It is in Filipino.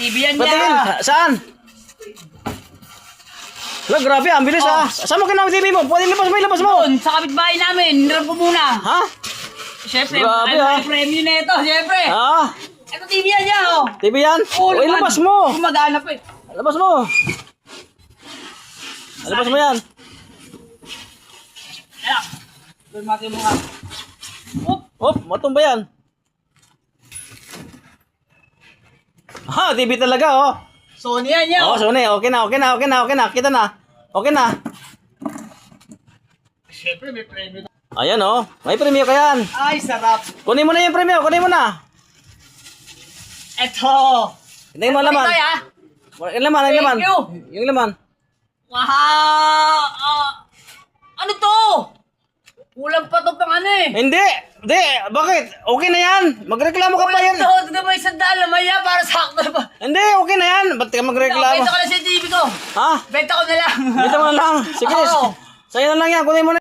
TV yan Patingin. niya. Saan? Wala, grabe, ang bilis ah. Saan mo kinamit TV mo? Pwede ilabas mo. Doon, sa kapitbahay namin. Hinarap ko muna. Ha? Siyempre, Grabe, ay, ah. may premium na ito. Siyempre. Ah, Ito TV yan niya, oh. TV yan? O, ilabas mo. Gumagana pa eh. Ilabas mo. Ilabas mo yan. Ayan. Doon natin mga. Hop, matumba yan. Ha, TV talaga oh. Sony yan niya. Oh, Sony, okay na. Kita na. Okay na. Siyempre, may premium. Ayan oh, may premium ka yan. Ay, sarap. Kunin mo na yung premium, kunin mo na. Ito. Hindi mo laman. Ito, ya. Yung laman, yung laman. Thank you. Yung laman. Wow! Ano to? Kulang pa to pang ano eh. Hindi, bakit? Okay na yan. Magreklamo ka pa yan. Kulang to. Tignan mo isang daan maya para sakto pa. Hindi, okay na yan. Ba't ka magreklamo? Benta ko na sa TV ko. Ha? Benta ko na lang. Benta mo na lang. Sige, Oo. sa'yo na lang yan. Kunin mo na.